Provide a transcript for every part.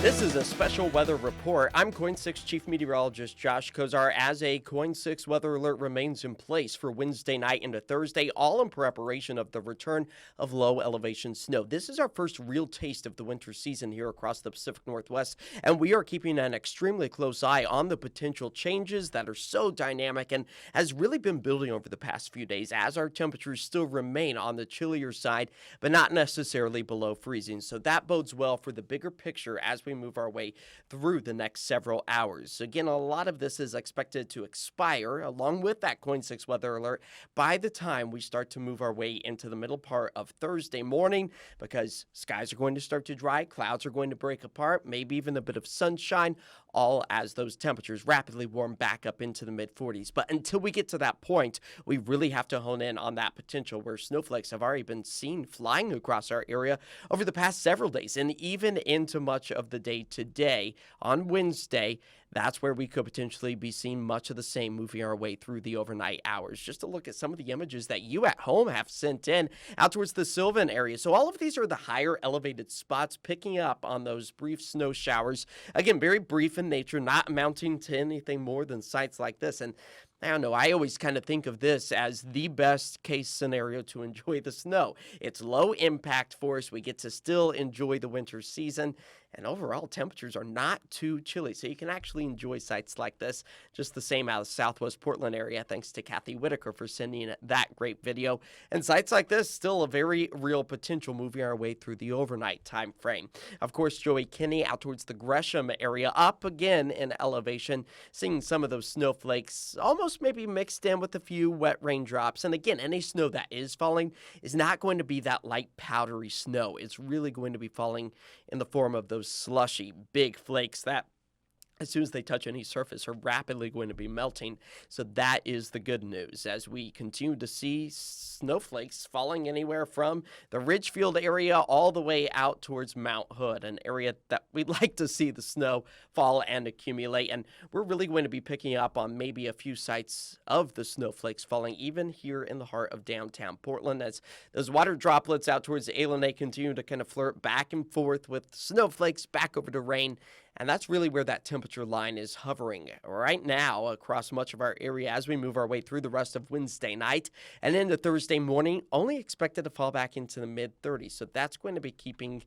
This is a special weather report. I'm KOIN 6 Chief Meteorologist Josh Cozart as a KOIN 6 weather alert remains in place for Wednesday night into Thursday, all in preparation of the return of low elevation snow. This is our first real taste of the winter season here across the Pacific Northwest, and we are keeping an extremely close eye on the potential changes that are so dynamic and has really been building over the past few days as our temperatures still remain on the chillier side, but not necessarily below freezing. So that bodes well for the bigger picture as we move our way through the next several hours. Again, a lot of this is expected to expire along with that KOIN 6 weather alert by the time we start to move our way into the middle part of Thursday morning, because skies are going to start to dry, clouds are going to break apart, maybe even a bit of sunshine, all as those temperatures rapidly warm back up into the mid-40s. But until we get to that point, we really have to hone in on that potential where snowflakes have already been seen flying across our area over the past several days and even into much of the day today on Wednesday. That's where we could potentially be seeing much of the same moving our way through the overnight hours. Just to look at some of the images that you at home have sent in out towards the Sylvan area. So all of these are the higher elevated spots picking up on those brief snow showers. Again, very brief in nature, not amounting to anything more than sights like this. And I don't know, I always kind of think of this as the best case scenario to enjoy the snow. It's low impact for us. We get to still enjoy the winter season. And overall, temperatures are not too chilly, so you can actually enjoy sights like this just the same out of the Southwest Portland area. Thanks to Kathy Whitaker for sending that great video. And sights like this, still a very real potential moving our way through the overnight time frame. Of course, Joey Kinney out towards the Gresham area, up again in elevation, seeing some of those snowflakes almost maybe mixed in with a few wet raindrops. And again, any snow that is falling is not going to be that light powdery snow. It's really going to be falling in the form of those slushy big flakes that as soon as they touch any surface are rapidly going to be melting. So that is the good news as we continue to see snowflakes falling anywhere from the Ridgefield area all the way out towards Mount Hood, an area that we'd like to see the snow fall and accumulate. And we're really going to be picking up on maybe a few sites of the snowflakes falling even here in the heart of downtown Portland as those water droplets out towards Ailene continue to kind of flirt back and forth with snowflakes back over to rain. And that's really where that temperature line is hovering right now across much of our area as we move our way through the rest of Wednesday night and into Thursday morning, only expected to fall back into the mid-30s. So that's going to be keeping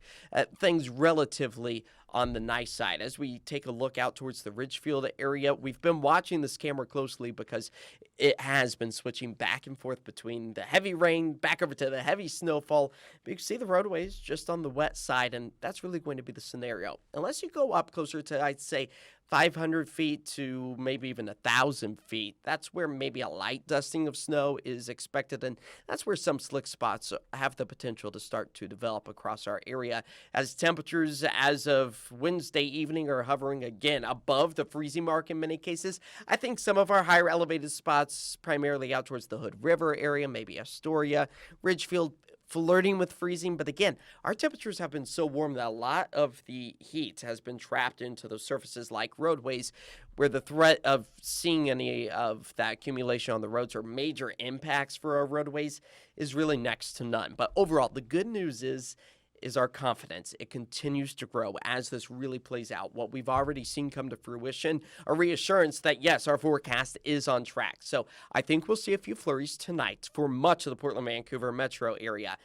things relatively on the nice side. As we take a look out towards the Ridgefield area, we've been watching this camera closely because it has been switching back and forth between the heavy rain back over to the heavy snowfall. But you can see the roadways just on the wet side, and that's really going to be the scenario. Unless you go up closer to, I'd say, 500 feet to maybe even 1,000 feet. That's where maybe a light dusting of snow is expected, and that's where some slick spots have the potential to start to develop across our area. As temperatures as of Wednesday evening are hovering again above the freezing mark in many cases, I think some of our higher elevated spots, primarily out towards the Hood River area, maybe Astoria, Ridgefield, flirting with freezing. But again, our temperatures have been so warm that a lot of the heat has been trapped into those surfaces like roadways, where the threat of seeing any of that accumulation on the roads or major impacts for our roadways is really next to none. But overall, the good news is our confidence. It continues to grow as this really plays out. What we've already seen come to fruition, a reassurance that, yes, our forecast is on track. So I think we'll see a few flurries tonight for much of the Portland-Vancouver metro area.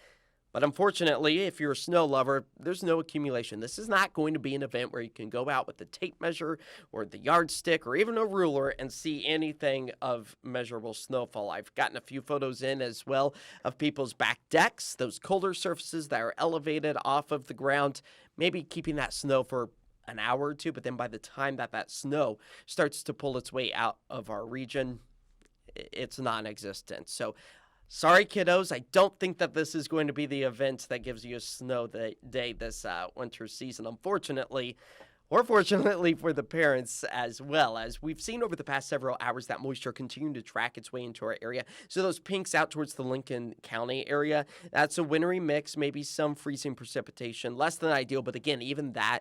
But unfortunately, if you're a snow lover, there's no accumulation. This is not going to be an event where you can go out with the tape measure or the yardstick or even a ruler and see anything of measurable snowfall. I've gotten a few photos in as well of people's back decks, those colder surfaces that are elevated off of the ground, maybe keeping that snow for an hour or two, but then by the time that snow starts to pull its way out of our region, it's non-existent. So sorry, kiddos. I don't think that this is going to be the event that gives you a snow day this winter season, unfortunately, or fortunately for the parents as well. As we've seen over the past several hours, that moisture continuing to track its way into our area. So those pinks out towards the Lincoln County area, that's a wintry mix, maybe some freezing precipitation, less than ideal. But again, even that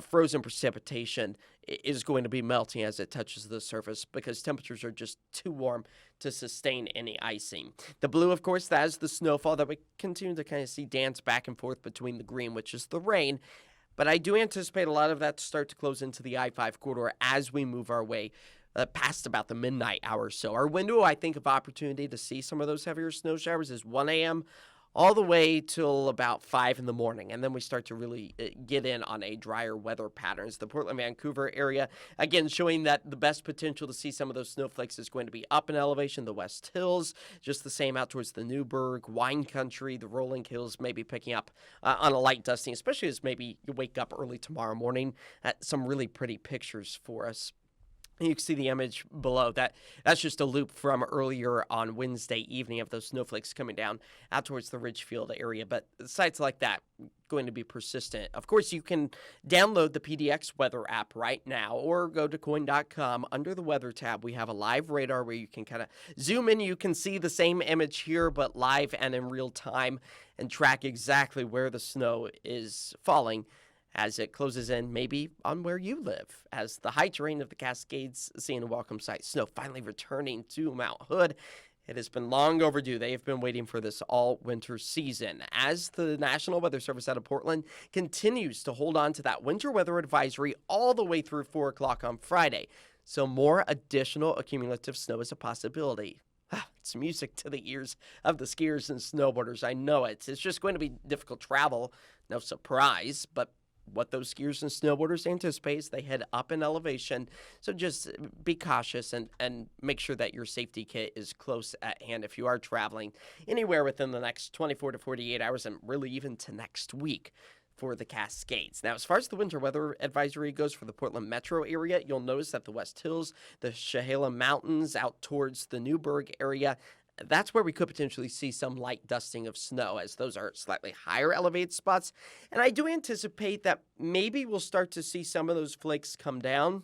frozen precipitation is going to be melting as it touches the surface because temperatures are just too warm to sustain any icing. The blue, of course, that is the snowfall that we continue to kind of see dance back and forth between the green, which is the rain, But I do anticipate a lot of that to start to close into the I-5 corridor as we move our way past about the midnight hour. So our window, I think, of opportunity to see some of those heavier snow showers is 1 a.m. all the way till about 5 in the morning. And then we start to really get in on a drier weather patterns. The Portland-Vancouver area, again, showing that the best potential to see some of those snowflakes is going to be up in elevation, the West Hills, just the same out towards the Newburgh, Wine Country, the rolling hills, maybe picking up on a light dusting, especially as maybe you wake up early tomorrow morning. Some really pretty pictures for us. You can see the image below. That's just a loop from earlier on Wednesday evening of those snowflakes coming down out towards the Ridgefield area. But sites like that going to be persistent. Of course, you can download the PDX weather app right now or go to KOIN.com. Under the weather tab, we have a live radar where you can kind of zoom in. You can see the same image here, but live and in real time, and track exactly where the snow is falling as it closes in, maybe on where you live, as the high terrain of the Cascades seeing a welcome sight. Snow finally returning to Mount Hood. It has been long overdue. They have been waiting for this all winter season. As the National Weather Service out of Portland continues to hold on to that winter weather advisory all the way through 4 o'clock on Friday. So more additional accumulative snow is a possibility. It's music to the ears of the skiers and snowboarders. I know it. It's just going to be difficult travel. No surprise, but what those skiers and snowboarders anticipate is they head up in elevation. So just be cautious and make sure that your safety kit is close at hand if you are traveling anywhere within the next 24 to 48 hours and really even to next week for the Cascades. Now, as far as the winter weather advisory goes for the Portland metro area, you'll notice that the West Hills, the Chehalem Mountains out towards the Newburgh area, that's where we could potentially see some light dusting of snow, as those are slightly higher elevated spots. And I do anticipate that maybe we'll start to see some of those flakes come down.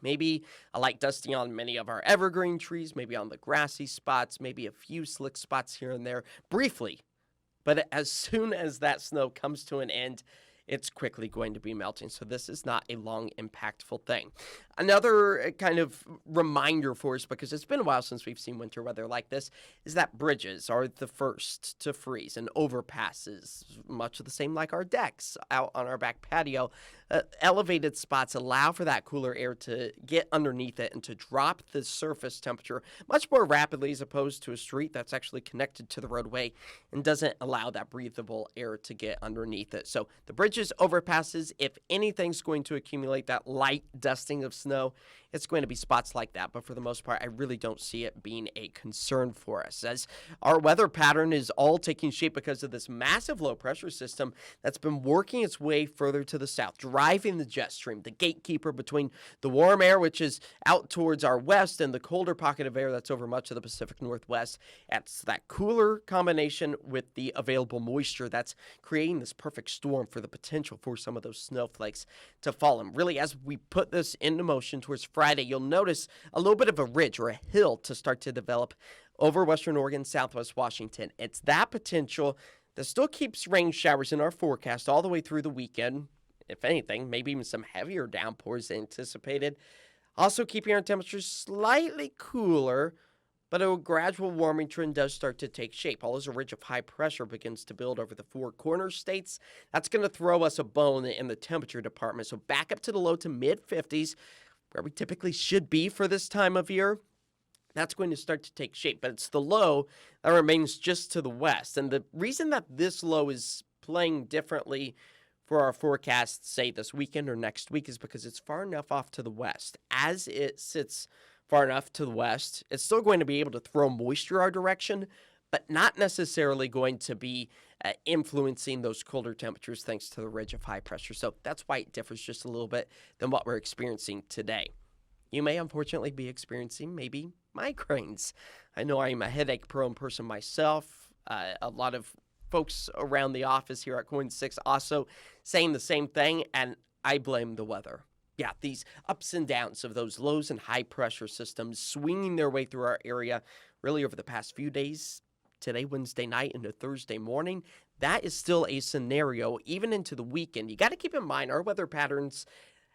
Maybe a light dusting on many of our evergreen trees, maybe on the grassy spots, maybe a few slick spots here and there briefly. But as soon as that snow comes to an end, it's quickly going to be melting. So this is not a long, impactful thing. Another kind of reminder for us, because it's been a while since we've seen winter weather like this, is that bridges are the first to freeze, and overpasses, much the same like our decks out on our back patio. Elevated spots allow for that cooler air to get underneath it and to drop the surface temperature much more rapidly, as opposed to a street that's actually connected to the roadway and doesn't allow that breathable air to get underneath it. So the bridges, overpasses, if anything's going to accumulate that light dusting of snow, it's going to be spots like that. But for the most part, I really don't see it being a concern for us, as our weather pattern is all taking shape because of this massive low pressure system that's been working its way further to the south, driving the jet stream, the gatekeeper between the warm air, which is out towards our west, and the colder pocket of air that's over much of the Pacific Northwest. It's that cooler combination with the available moisture that's creating this perfect storm for the potential for some of those snowflakes to fall. And really, as we put this into motion towards Friday, you'll notice a little bit of a ridge or a hill to start to develop over western Oregon, southwest Washington. It's that potential that still keeps rain showers in our forecast all the way through the weekend. If anything, maybe even some heavier downpours anticipated. Also keeping our temperatures slightly cooler, but a gradual warming trend does start to take shape. All as a ridge of high pressure begins to build over the Four Corners states, that's going to throw us a bone in the temperature department. So back up to the low to mid-50s, where we typically should be for this time of year. That's going to start to take shape, but it's the low that remains just to the west. And the reason that this low is playing differently for our forecast, say this weekend or next week, is because it's far enough off to the west. As it sits far enough to the west, it's still going to be able to throw moisture our direction, but not necessarily going to be influencing those colder temperatures thanks to the ridge of high pressure. So that's why it differs just a little bit than what we're experiencing today. You may unfortunately be experiencing maybe migraines. I know I'm a headache-prone person myself. A lot of folks around the office here at KOIN 6 also saying the same thing, and I blame the weather. Yeah, these ups and downs of those lows and high pressure systems swinging their way through our area really over the past few days, today, Wednesday night, into Thursday morning. That is still a scenario even into the weekend. You got to keep in mind our weather patterns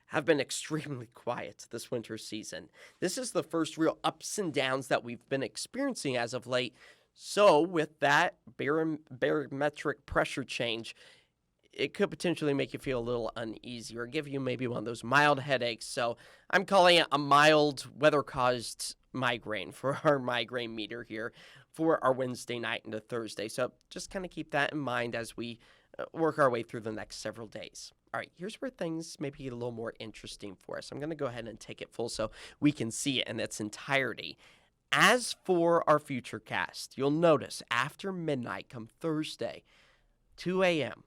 have been extremely quiet this winter season. This is the first real ups and downs that we've been experiencing as of late. So with that barometric pressure change, it could potentially make you feel a little uneasy or give you maybe one of those mild headaches. So I'm calling it a mild weather-caused migraine for our migraine meter here for our Wednesday night into Thursday. So just kind of keep that in mind as we work our way through the next several days. All right, here's where things maybe get a little more interesting for us. I'm going to go ahead and take it full so we can see it in its entirety. As for our Futurecast, you'll notice after midnight come Thursday, 2 a.m.,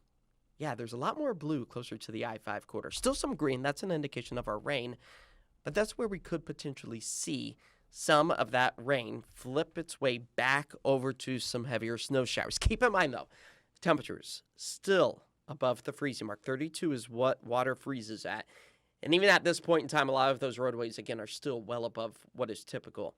yeah, there's a lot more blue closer to the I-5 corridor. Still some green. That's an indication of our rain. But that's where we could potentially see some of that rain flip its way back over to some heavier snow showers. Keep in mind, though, temperatures still above the freezing mark. 32 is what water freezes at. And even at this point in time, a lot of those roadways, again, are still well above what is typical.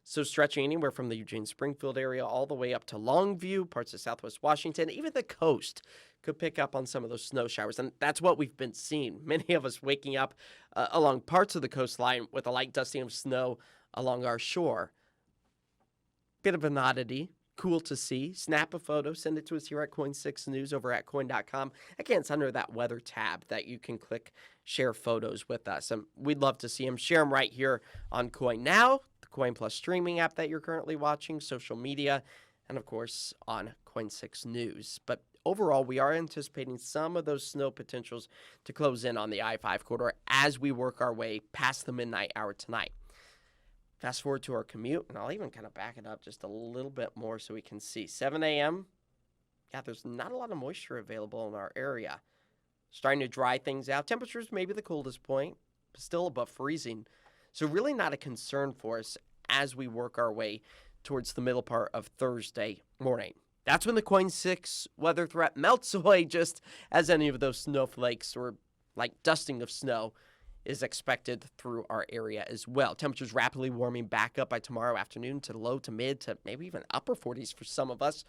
So stretching anywhere from the Eugene-Springfield area all the way up to Longview, parts of southwest Washington, even the coast could pick up on some of those snow showers. And that's what we've been seeing. Many of us waking up along parts of the coastline with a light dusting of snow along our shore. Bit of an oddity. Cool to see. Snap a photo. Send it to us here at KOIN 6 News over at KOIN.com. Again, it's under that weather tab that you can click share photos with us. And we'd love to see them. Share them right here on KOIN Now, the KOIN Plus streaming app that you're currently watching, social media, and of course on KOIN 6 News. But overall, we are anticipating some of those snow potentials to close in on the I-5 corridor as we work our way past the midnight hour tonight. Fast forward to our commute, and I'll even kind of back it up just a little bit more so we can see. 7 a.m., yeah, there's not a lot of moisture available in our area. Starting to dry things out. Temperatures maybe the coldest point, but still above freezing. So really not a concern for us as we work our way towards the middle part of Thursday morning. That's when the KOIN 6 weather threat melts away just as any of those snowflakes or like dusting of snow is expected through our area as well. Temperatures rapidly warming back up by tomorrow afternoon to low to mid to maybe even upper 40s for some of us.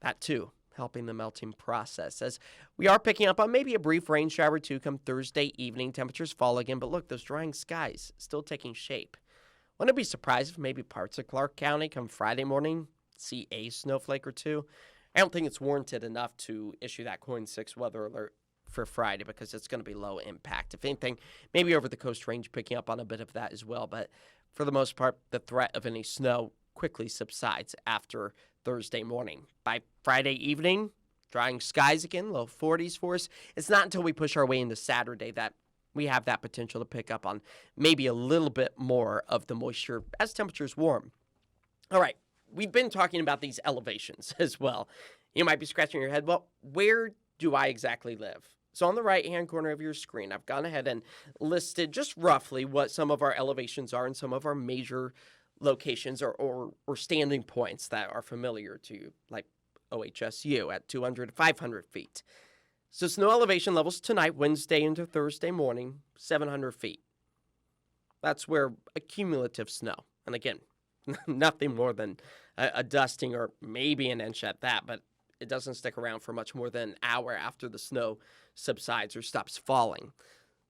That too, helping the melting process as we are picking up on maybe a brief rain shower too come Thursday evening. Temperatures fall again, but look, those drying skies still taking shape. Wouldn't be surprised if maybe parts of Clark County come Friday morning see a snowflake or two. I don't think it's warranted enough to issue that KOIN 6 weather alert for Friday because it's going to be low impact. If anything, maybe over the coast range picking up on a bit of that as well. But for the most part, the threat of any snow quickly subsides after Thursday morning. By Friday evening, drying skies again, low 40s for us. It's not until we push our way into Saturday that we have that potential to pick up on maybe a little bit more of the moisture as temperatures warm. All right, we've been talking about these elevations as well. You might be scratching your head, well, where do I exactly live? So on the right-hand corner of your screen, I've gone ahead and listed just roughly what some of our elevations are and some of our major locations or standing points that are familiar to you, like OHSU at 200 to 500 feet. So snow elevation levels tonight, Wednesday into Thursday morning, 700 feet. That's where accumulative snow, and again, nothing more than a dusting or maybe an inch at that, but it doesn't stick around for much more than an hour after the snow subsides or stops falling.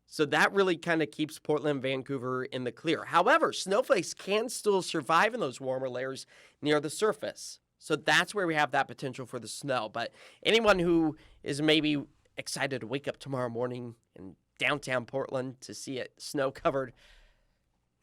So that really kind of keeps Portland, Vancouver in the clear. However, snowflakes can still survive in those warmer layers near the surface. So that's where we have that potential for the snow. But anyone who is maybe excited to wake up tomorrow morning in downtown Portland to see it snow covered,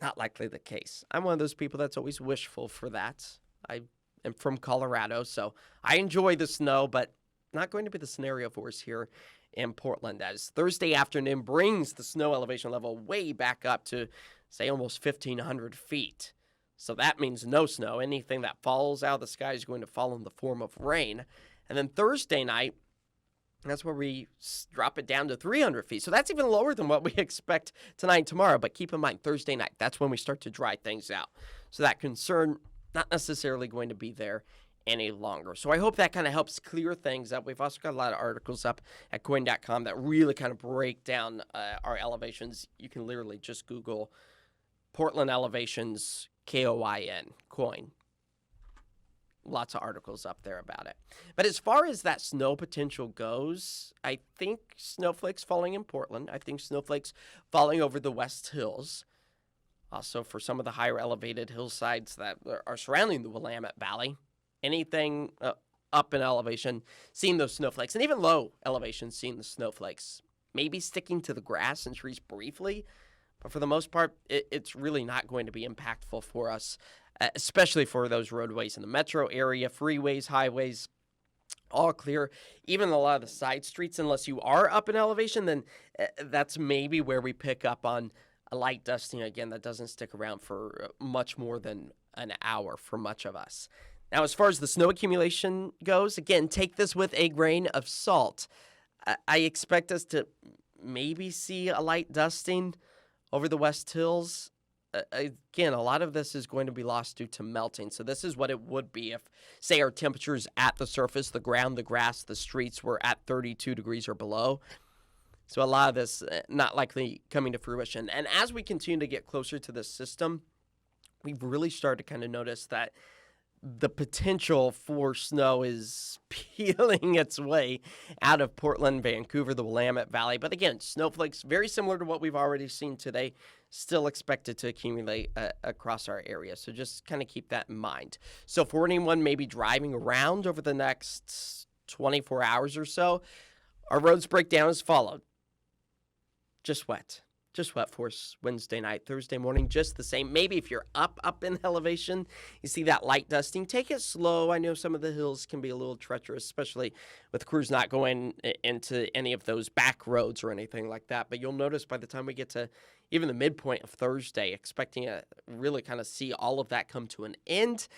not likely the case. I'm one of those people that's always wishful for that. I am from Colorado, so I enjoy the snow, but not going to be the scenario for us here in Portland, as Thursday afternoon brings the snow elevation level way back up to, say, almost 1,500 feet. So that means no snow. Anything that falls out of the sky is going to fall in the form of rain. And then Thursday night, that's where we drop it down to 300 feet. So that's even lower than what we expect tonight and tomorrow. But keep in mind, Thursday night, that's when we start to dry things out. So that concern not necessarily going to be there any longer. So I hope that kind of helps clear things up. We've also got a lot of articles up at KOIN.com that really kind of break down our elevations. You can literally just Google Portland elevations, KOIN, KOIN. Lots of articles up there about it. But as far as that snow potential goes, I think snowflakes falling in Portland. I think snowflakes falling over the West Hills. Also for some of the higher elevated hillsides that are surrounding the Willamette Valley. Anything up in elevation, seeing those snowflakes, and even low elevation, seeing the snowflakes. Maybe sticking to the grass and trees briefly, but for the most part, it's really not going to be impactful for us, especially for those roadways in the metro area, freeways, highways, all clear. Even a lot of the side streets, unless you are up in elevation, then that's maybe where we pick up on a light dusting again that doesn't stick around for much more than an hour for much of us. Now, as far as the snow accumulation goes, again, take this with a grain of salt. I expect us to maybe see a light dusting over the West Hills. Again, a lot of this is going to be lost due to melting. So this is what it would be if, say, our temperatures at the surface, the ground, the grass, the streets were at 32 degrees or below. So a lot of this not likely coming to fruition. And as we continue to get closer to this system, we've really started to kind of notice that the potential for snow is peeling its way out of Portland, Vancouver, the Willamette Valley. But again, snowflakes, very similar to what we've already seen today, still expected to accumulate across our area. So just kind of keep that in mind. So for anyone maybe driving around over the next 24 hours or so, our roads break down as followed. Just wet for us Wednesday night, Thursday morning, just the same. Maybe if you're up in elevation, you see that light dusting, take it slow. I know some of the hills can be a little treacherous, especially with crews not going into any of those back roads or anything like that. But you'll notice by the time we get to even the midpoint of Thursday, expecting to really kind of see all of that come to an end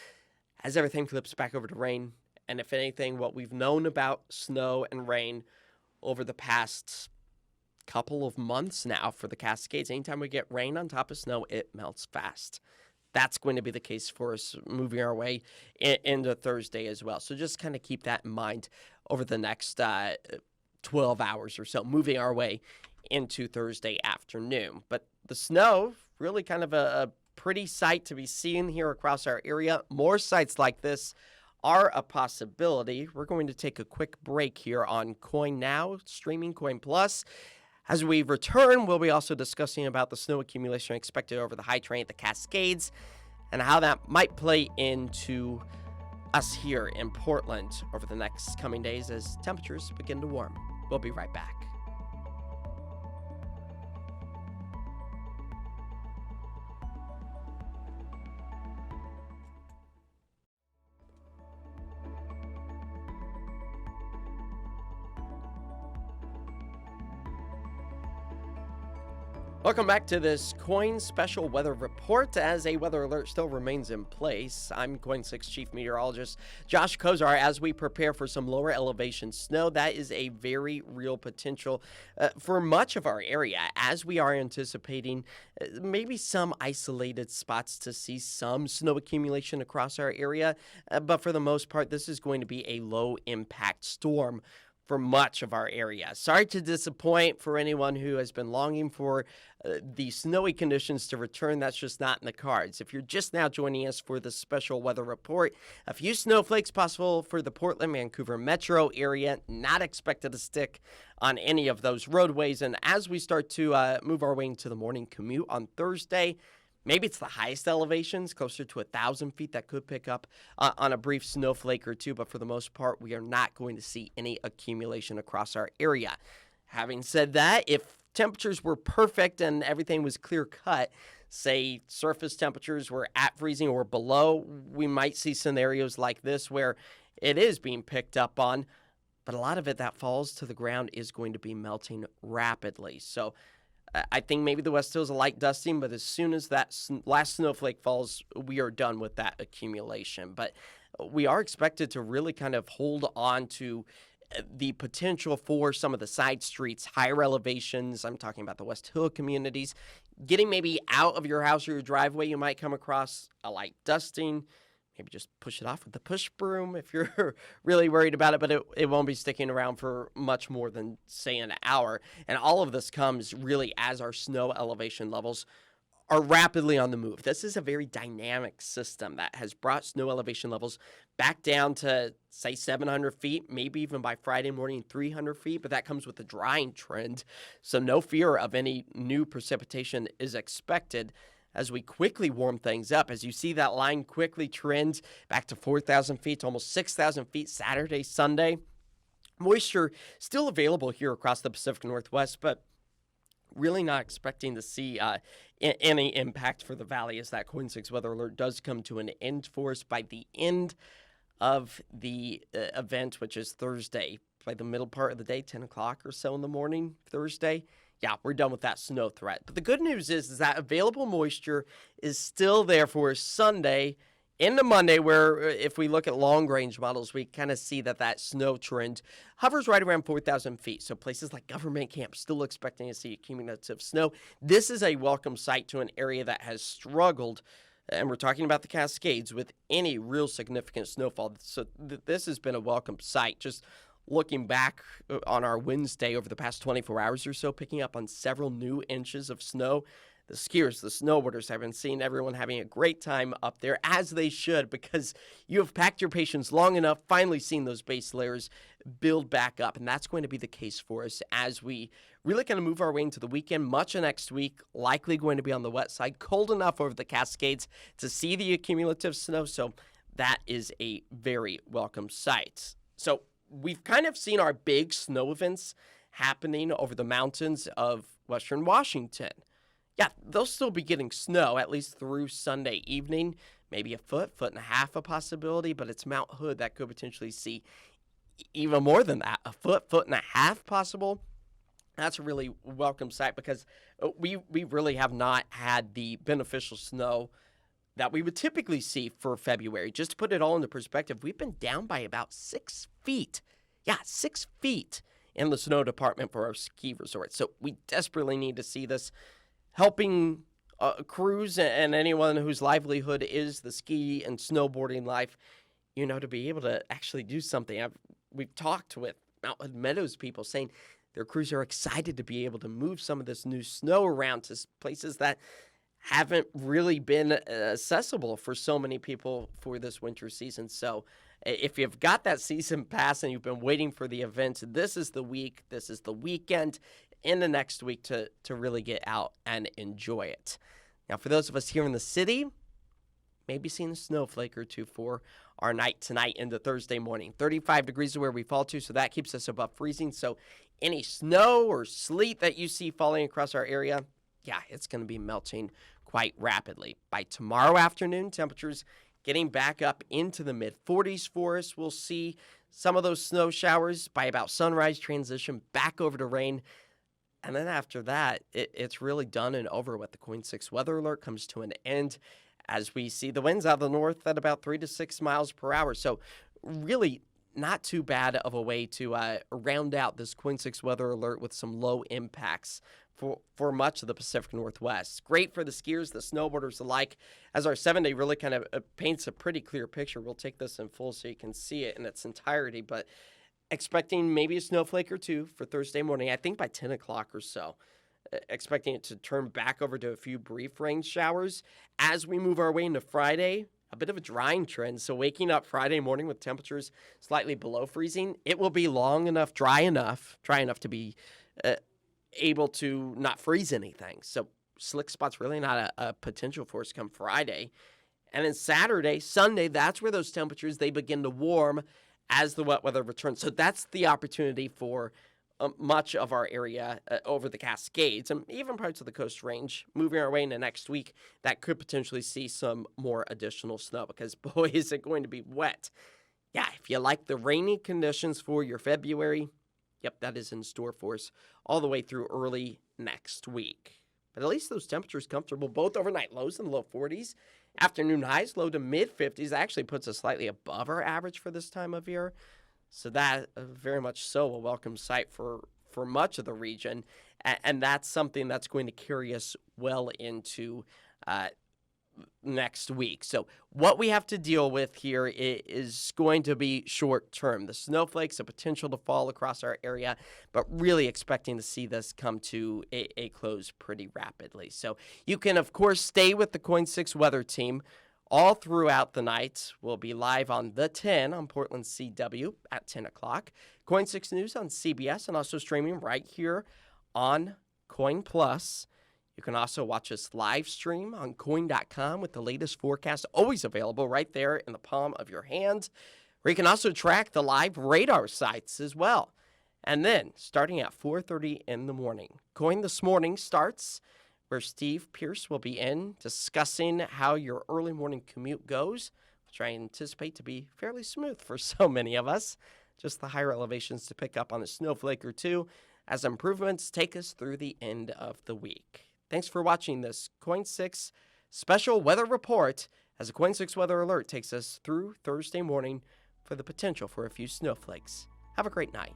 as everything flips back over to rain. And if anything, what we've known about snow and rain over the past couple of months now for the Cascades, anytime we get rain on top of snow, it melts fast. That's going to be the case for us moving our way into Thursday as well. So just kind of keep that in mind over the next 12 hours or so, moving our way into Thursday afternoon. But the snow, really kind of a pretty sight to be seen here across our area. More sights like this are a possibility. We're going to take a quick break here on KOIN Now, streaming KOIN Plus. As we return, we'll be also discussing about the snow accumulation expected over the high terrain at the Cascades and how that might play into us here in Portland over the next coming days as temperatures begin to warm. We'll be right back. Welcome back to this KOIN special weather report as a weather alert still remains in place. I'm KOIN 6 Chief Meteorologist Josh Cozart as we prepare for some lower elevation snow. That is a very real potential for much of our area as we are anticipating maybe some isolated spots to see some snow accumulation across our area. But for the most part, this is going to be a low impact storm for much of our area. Sorry to disappoint for anyone who has been longing for the snowy conditions to return. That's just not in the cards. If you're just now joining us for the special weather report, a few snowflakes possible for the Portland, Vancouver metro area, not expected to stick on any of those roadways. And as we start to move our way into the morning commute on Thursday, maybe it's the highest elevations, closer to 1,000 feet, that could pick up on a brief snowflake or two. But for the most part, we are not going to see any accumulation across our area. Having said that, if temperatures were perfect and everything was clear cut, say surface temperatures were at freezing or below, we might see scenarios like this where it is being picked up on. But a lot of it that falls to the ground is going to be melting rapidly. So I think maybe the West Hills a light dusting, but as soon as that last snowflake falls, we are done with that accumulation. But we are expected to really kind of hold on to the potential for some of the side streets, higher elevations. I'm talking about the West Hill communities. Getting maybe out of your house or your driveway, you might come across a light dusting. Maybe just push it off with the push broom if you're really worried about it, but it won't be sticking around for much more than, say, an hour. And all of this comes really as our snow elevation levels are rapidly on the move. This is a very dynamic system that has brought snow elevation levels back down to, say, 700 feet, maybe even by Friday morning, 300 feet, but that comes with a drying trend. So no fear of any new precipitation is expected. as we quickly warm things up. As you see that line quickly trend back to 4,000 feet to almost 6,000 feet Saturday, Sunday. Moisture still available here across the Pacific Northwest, but really not expecting to see any impact for the valley as that KOIN 6 weather alert does come to an end for us by the end of the event, which is Thursday. By the middle part of the day, 10 o'clock or so in the morning, Thursday, yeah, we're done with that snow threat. But the good news is that available moisture is still there for Sunday into Monday, where if we look at long-range models, we kind of see that snow trend hovers right around 4,000 feet. So places like government camp still expecting to see cumulative snow. This is a welcome sight to an area that has struggled, and we're talking about the Cascades, with any real significant snowfall. So this has been a welcome sight. Just looking back on our Wednesday over the past 24 hours or so, picking up on several new inches of snow. The skiers, the snowboarders have been seeing everyone having a great time up there, as they should, because you have packed your patience long enough, finally seeing those base layers build back up. And that's going to be the case for us as we really kind of move our way into the weekend. Much of next week likely going to be on the wet side, cold enough over the Cascades to see the accumulative snow. So that is a very welcome sight. So we've kind of seen our big snow events happening over the mountains of Western Washington. Yeah, they'll still be getting snow, at least through Sunday evening. Maybe a foot and a half a possibility, but it's Mount Hood that could potentially see even more than that. A foot and a half possible. That's a really welcome sight because we really have not had the beneficial snow that we would typically see for February. Just to put it all into perspective, we've been down by about 6 feet. Yeah, 6 feet in the snow department for our ski resorts. So we desperately need to see this, helping crews and anyone whose livelihood is the ski and snowboarding life, to be able to actually do something. We've talked with Mountain Meadows people saying their crews are excited to be able to move some of this new snow around to places that haven't really been accessible for so many people for this winter season. So if you've got that season pass and you've been waiting for the event, this is the week, this is the weekend in the next week to really get out and enjoy it. Now, for those of us here in the city, maybe seeing a snowflake or two for our night tonight into Thursday morning. 35 degrees is where we fall to, so that keeps us above freezing. So any snow or sleet that you see falling across our area, yeah, it's going to be melting quite rapidly. By tomorrow afternoon, temperatures getting back up into the mid-40s for us. We'll see some of those snow showers by about sunrise, transition back over to rain. And then after that, it's really done and over with. The KOIN 6 weather alert comes to an end as we see the winds out of the north at about 3 to 6 miles per hour. So really not too bad of a way to round out this KOIN 6 weather alert with some low impacts for much of the Pacific Northwest. Great for the skiers, the snowboarders alike, as our 7-day really kind of paints a pretty clear picture. We'll take this in full so you can see it in its entirety, but expecting maybe a snowflake or two for Thursday morning, I think by 10 o'clock or so. Expecting it to turn back over to a few brief rain showers. As we move our way into Friday, a bit of a drying trend. So waking up Friday morning with temperatures slightly below freezing, it will be dry enough to be able to not freeze anything. So slick spots really not a potential for us come Friday. And then Saturday, Sunday, that's where those temperatures, they begin to warm as the wet weather returns. So that's the opportunity for much of our area over the Cascades and even parts of the Coast Range. Moving our way into next week, that could potentially see some more additional snow because, boy, is it going to be wet. Yeah, if you like the rainy conditions for your February, yep, that is in store for us all the way through early next week. But at least those temperatures comfortable, both overnight lows in the low 40s, afternoon highs low to mid 50s. That actually puts us slightly above our average for this time of year. So that very much so a welcome sight for much of the region. And that's something that's going to carry us well into next week. So what we have to deal with here is going to be short term. The snowflakes, the potential to fall across our area, but really expecting to see this come to a close pretty rapidly. So you can, of course, stay with the KOIN 6 weather team all throughout the night. We'll be live on The 10 on Portland CW at 10 o'clock. KOIN 6 News on CBS and also streaming right here on KOIN Plus. You can also watch us live stream on KOIN.com with the latest forecast always available right there in the palm of your hand, where you can also track the live radar sites as well. And then, starting at 4:30 in the morning, KOIN This Morning starts, where Steve Pierce will be in discussing how your early morning commute goes, which I anticipate to be fairly smooth for so many of us. Just the higher elevations to pick up on a snowflake or two as improvements take us through the end of the week. Thanks for watching this KOIN 6 special weather report as the KOIN 6 weather alert takes us through Thursday morning for the potential for a few snowflakes. Have a great night.